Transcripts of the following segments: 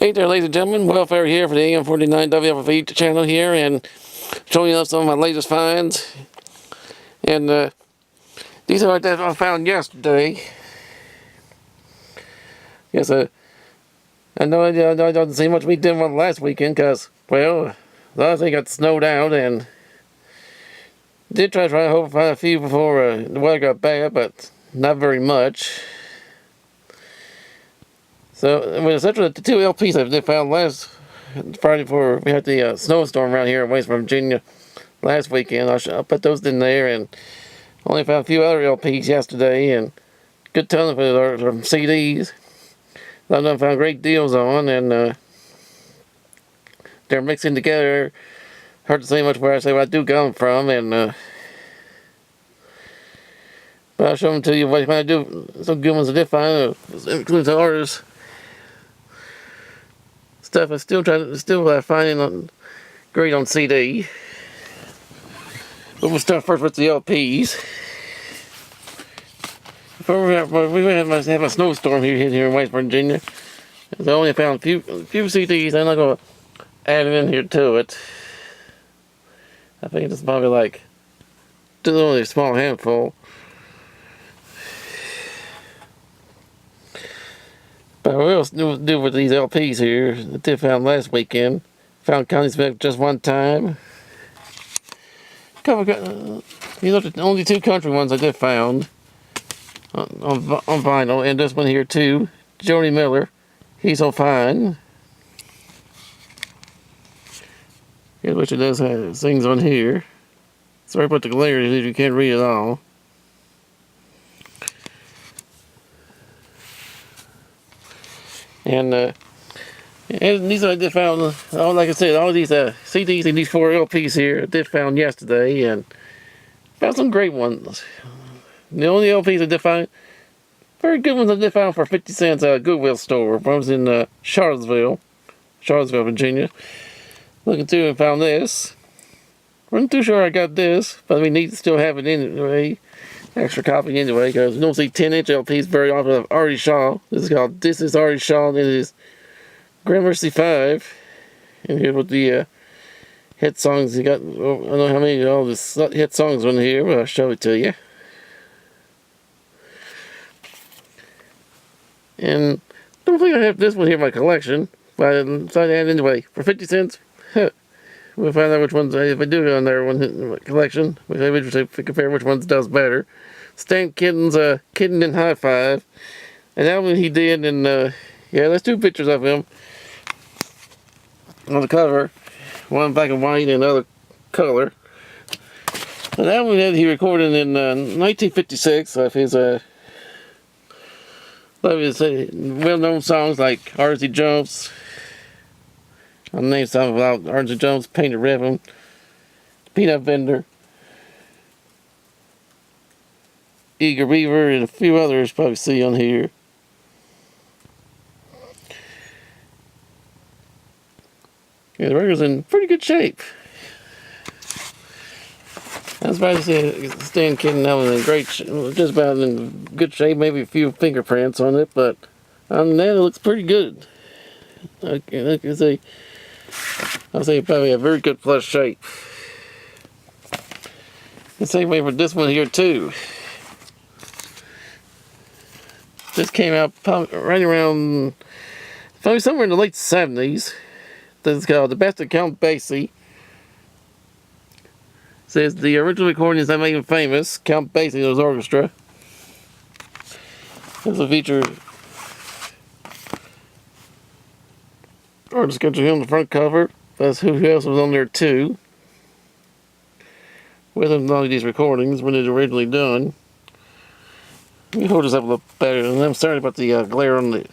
Hey there, ladies and gentlemen. Welfare here for the AM49 WFV channel here, and showing you some of my latest finds. And these are that I found yesterday. Yes, I know I didn't see much we did one last weekend because, well, last thing got snowed out, and did try to hope to find a few before the weather got bad, but not very much. So, with essentially the two LPs I found last Friday before we had the snowstorm around here in West Virginia last weekend, I put those in there, and only found a few other LPs yesterday, and good ton of it are from CDs. A lot of them found great deals on, and they're mixing together. Hard to say much where I do get them from, and but I'll show them to you when I do. Some good ones I did find, including some artists. Stuff I still finding on great on CD. But we'll start first with the LPs. Before we have a snowstorm here in West Virginia. I only found a few CDs. I'm not gonna add them in here to it. I think it's probably like just only a small handful. But what else do with these LPs here that they found last weekend? Found Connie Smith just one time. You looked at only two country ones I did found on vinyl, and this one here too. Joni Miller, He's So Fine. Here's what she does have things on here. Sorry about the glare, you can't read it all. And these I did found, like I said, all these CDs and these 4 LPs here I did found yesterday, and found some great ones. The only LPs I did find, very good ones I did find for 50 cents at a Goodwill store. I was in Charlottesville, Virginia. Looking through and found this. Wasn't too sure I got this, but we need to still have it anyway. Extra copy anyway, because you don't see 10-inch LPs very often of Artie Shaw. This is called This Is Artie Shaw, and it is Gramercy 5. And here with the hit songs, you got, I don't know how many all the hit songs on here, but I'll show it to you. And I don't think I have this one here in my collection, but I decided to add anyway. For 50 cents, we'll find out which ones, if I do on there one in my collection, which I would compare which ones does better. Stan Kenton's Kitten in High Five. And that one he did, and yeah, there's 2 pictures of him on the cover. One black and white and another color. And that one he recorded in 1956 of his well-known songs like RC Jumps. I'll name some about RC Jumps, Painted Ribbon, Peanut Vendor, Eager Beaver, and a few others you probably see on here. Yeah, the record's in pretty good shape. I was about to say Stan Kenton, that was in great shape, just about in good shape, maybe a few fingerprints on it, but other than that, it looks pretty good. I can say, I'll say probably a very good plus shape. The same way for this one here too. This came out right around, probably somewhere in the late 70s. This is called The Best of Count Basie. Says the original recordings that made him famous, Count Basie and his orchestra. This will feature artist sketch of him on the front cover. That's who else was on there too. With him on these recordings when it was originally done. Let me hold this up a little better, and I'm sorry about the glare on the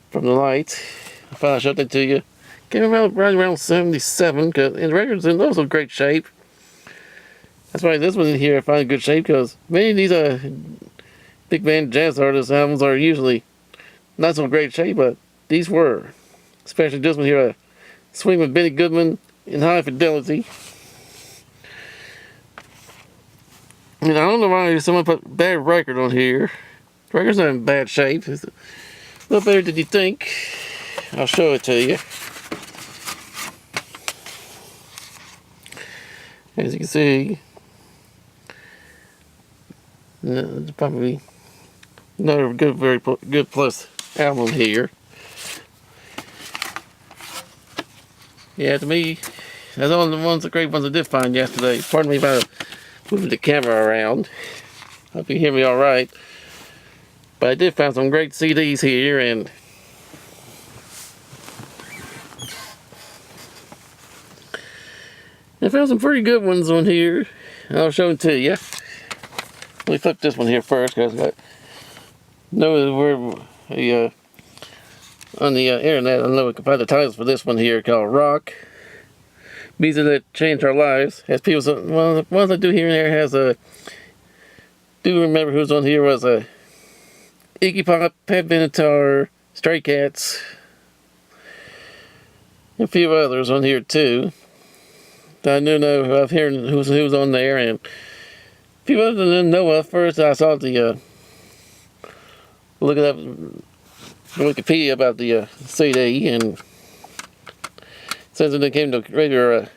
from the light. I thought I'd show that to you. Came out right around 77, and the record's in also great shape. That's why this one in here I find in good shape, because many of these big band jazz artists albums are usually not so great shape, but these were. Especially this one here, Swing with Benny Goodman in High Fidelity. I don't know why someone put bad record on here. The record's not in bad shape. It's a little better than you think. I'll show it to you. As you can see, it's probably another good, very good plus album here. Yeah, to me, that's all the great ones I did find yesterday. Pardon me about moving the camera around. Hope you hear me all right. But I did find some great CDs here, and I found some pretty good ones on here. I'll show them to you. Let me flip this one here first, because I know we're on the internet. I know we can find the titles for this one here called Rock. Music that changed our lives. As people, well, the ones I do here and there has a. Do remember who's on here was a Iggy Pop, Pat Benatar, Stray Cats, and a few others on here too. I do know I've heard who's on there, and a few others I didn't know of. First, I saw the looking up Wikipedia about the CD, and since it came to regular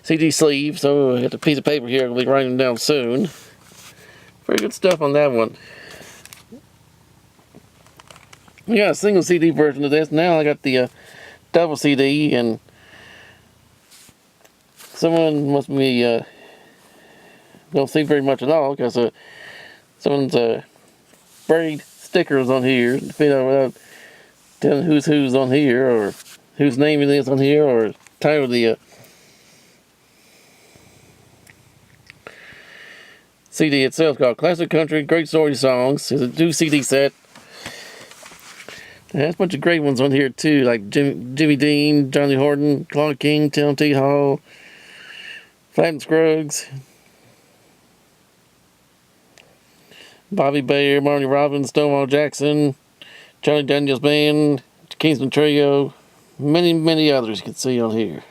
CD sleeve, so I got the piece of paper here. I'll be writing them down soon. Pretty good stuff on that one. We got a single CD version of this. Now I got the double CD, and someone must be don't see very much at all, because someone's buried stickers on here, without telling who's on here, or whose name it is on here, or title of the CD itself, called Classic Country Great Story Songs. It's a 2 CD set. It has a bunch of great ones on here too, like Jimmy Dean, Johnny Horton, Claude King, Tim T. Hall, Flatt and Scruggs, Bobby Bayer, Marty Robbins, Stonewall Jackson, Charlie Daniels Band, Kingston Trio, many, many others you can see on here.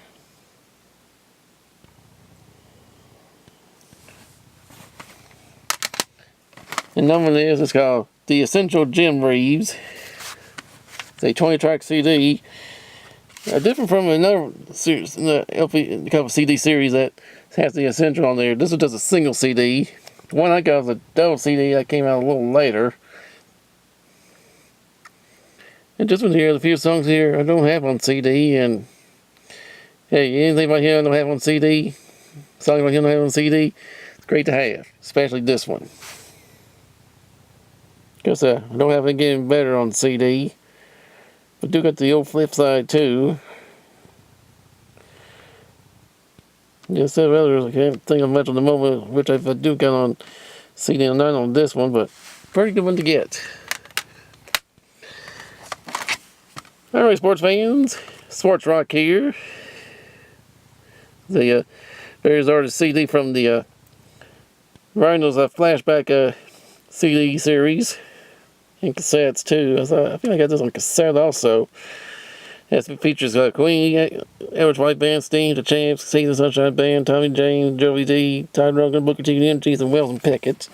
And number one is, it's called The Essential Jim Reeves. It's a 20-track CD. Different from another series, LP, couple CD series that has the Essential on there. This one does a single CD. The one I got was a double CD that came out a little later. And this one here, the few songs here I don't have on CD, and hey, anything about here I don't have on CD, songs about here I don't have on CD, it's great to have, especially this one. Because I don't have it getting better on CD. But do got the old flip side too. Yeah, several others I can't think of much on the moment, which I do got on CD and not on this one, but pretty good one to get. Alright, sports fans, Sports Rock here. The various artist CD from the Rhinos flashback CD series. And cassettes too. I feel like I got this on cassette also. It features Queen, Average White Band, Sting, The Champs, Season Sunshine Band, Tommy James, Joey D, Todd Rundgren, Booker T, the MGs, and Wells and Pickett.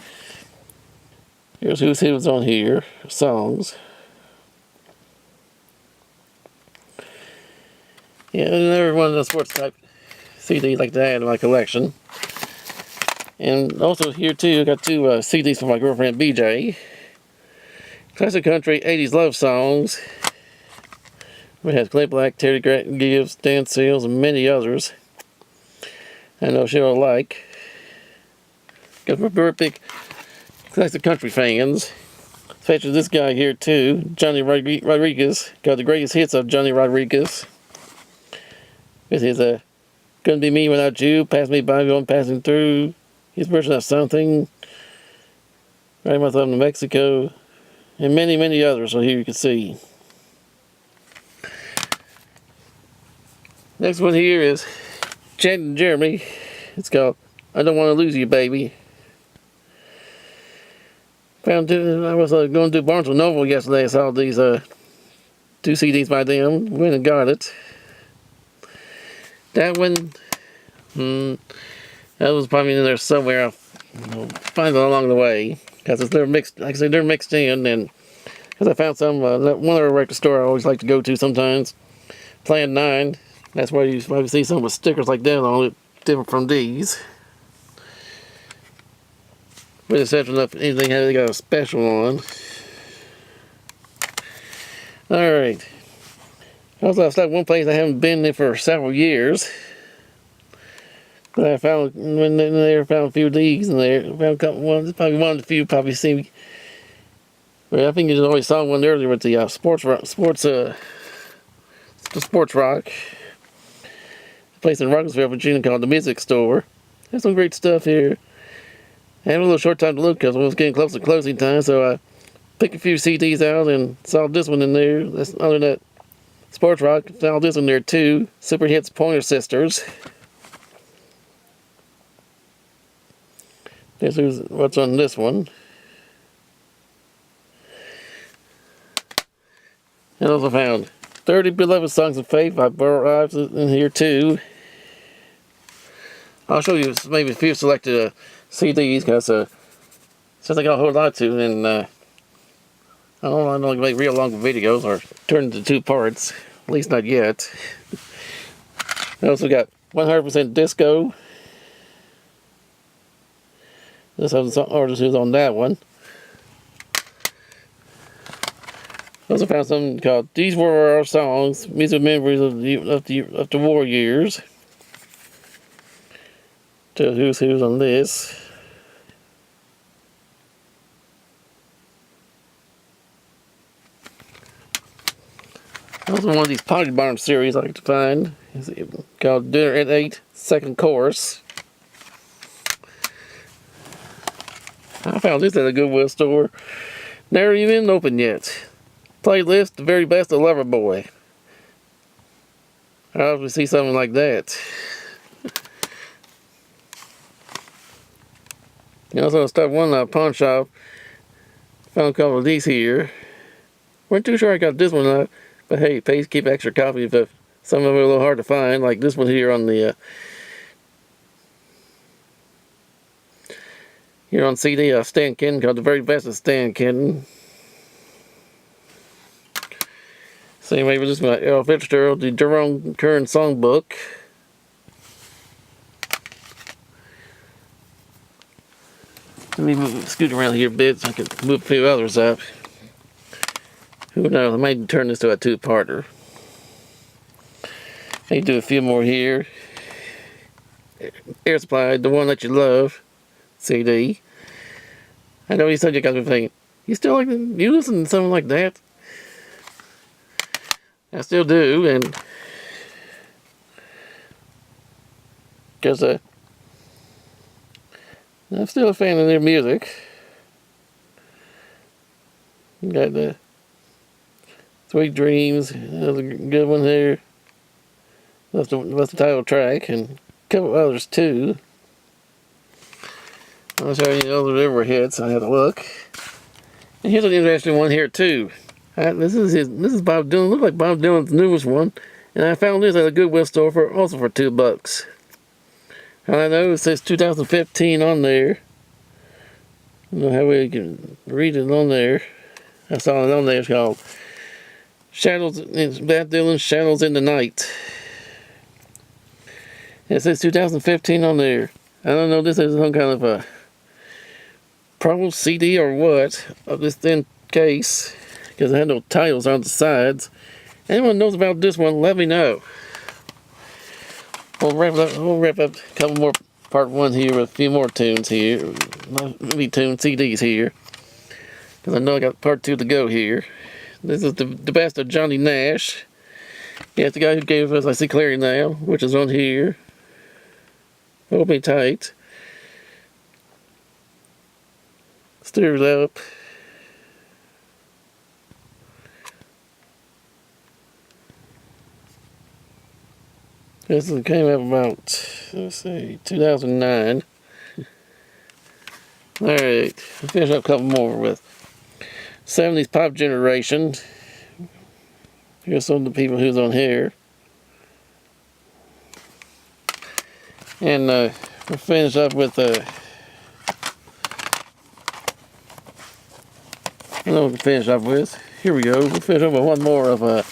Here's who's on here. Songs. Yeah, another one of the sports type CDs like that in my collection. And also here too, I got 2 CDs for my girlfriend BJ. Classic Country 80s Love Songs. We have Clint Black, Terry Gibbs, Dan Seals, and many others. I know she'll like. Because we're very big Classic Country fans. Especially this guy here too, Johnny Rodriguez. Got the greatest hits of Johnny Rodriguez. This is Gonna Be Me Without You, Pass Me By, Going Passing Through. His version of Something. Right Mouth of New Mexico. And many, many others, so here you can see. Next one here is Chad and Jeremy. It's called I Don't Want to Lose You, Baby. I was going to Barnes & Noble yesterday. I saw these 2 CDs by them. Went and got it. That one, that was probably in there somewhere. find it along the way, because they're mixed. Like I said, they're mixed in, and because I found some one other record store I always like to go to sometimes, Plan 9. That's why you probably see some with stickers like that on it, different from these. With the exception of anything they got a special on. Alright. Also, I stopped one place I haven't been there for several years. But I found when there found a few of these in there. Found a couple ones. Probably one of the few probably see me. But I think you always saw one earlier with the sports rock. Place in Rocketsville, Virginia called the Music Store. There's some great stuff here. I had a little short time to look because it was getting close to closing time, so I picked a few CDs out and saw this one in there. That's other than that sports rock. Found this in there too. Super Hits Pointer Sisters. This is what's on this one. I also found 30 Beloved Songs of Faith by Burl Ives in here too. I'll show you maybe a few selected CDs because since I got a whole lot to, and I don't make real long videos or turn into 2 parts, at least not yet. I also got 100% Disco. This artist who's on that one. I also found something called These Were Our Songs, Music Memories of the War Years. Tell who's on this. Also one of these Potty Barn series I like to find. It's called Dinner at 8, Second Course. I found this at a Goodwill store. Never even opened yet. Playlist, The Very Best of Loverboy. I often see something like that. You also stopped one pawn shop. Found a couple of these here. Weren't too sure I got this one out, but hey, pays keep extra copies if some of them are a little hard to find, like this one here on the here on CD. Stan Kenton called The Very Best of Stan Kenton. Same way with this one, Earl Fitzgerald, the Jerome Kern Songbook. Let me scoot around here a bit so I can move a few others up. Who knows, I might turn this to a 2-parter. Maybe do a few more here. Air Supply, The One That You Love CD. I know you said you guys were thinking, you listen to something like that? I still do, and because I'm still a fan of their music. Got the Sweet Dreams, another good one there. That's the title track, and a couple others too. I'll show you other ever hits. I had to look. And here's an interesting one here too. This is Bob Dylan. Looks like Bob Dylan's newest one, and I found this at a Goodwill store for $2. And I know it says 2015 on there. I don't know how we can read it on there. I saw it on there. It's called Shadows. It's Bob Dylan's Shadows in the Night. And it says 2015 on there. I don't know if this is some kind of a promo CD or what of this thin case, because I had no titles on the sides. Anyone knows about this one, let me know. We'll wrap up a couple more part 1 here with a few more tunes here. Maybe CDs here. Because I know I got part 2 to go here. This is the best of Johnny Nash. Yeah, it's the guy who gave us I See Clearly Now, which is on here. Hold Me Tight. Stir It Up. This came out about, let's see, 2009. Alright, I'll finish up a couple more with 70s pop generation. Here's some of the people who's on here. And we'll finish up with I know we can finish off with. Here we go. We'll finish up with one more of the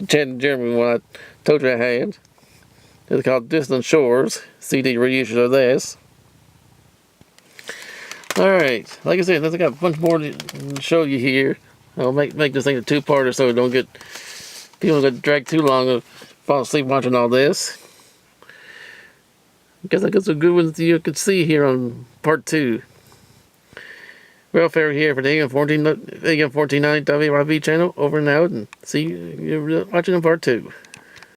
Chad and Jeremy one I told you I had. It's called Distant Shores. CD reissues of this. Alright, like I said, I got a bunch more to show you here. I'll make this thing a two-parter so don't get people get dragged too long and fall asleep watching all this. Because I got some good ones you can see here on part 2. Welfare here for the AM 1490 WYV channel. Over and out, and see you watching on part 2.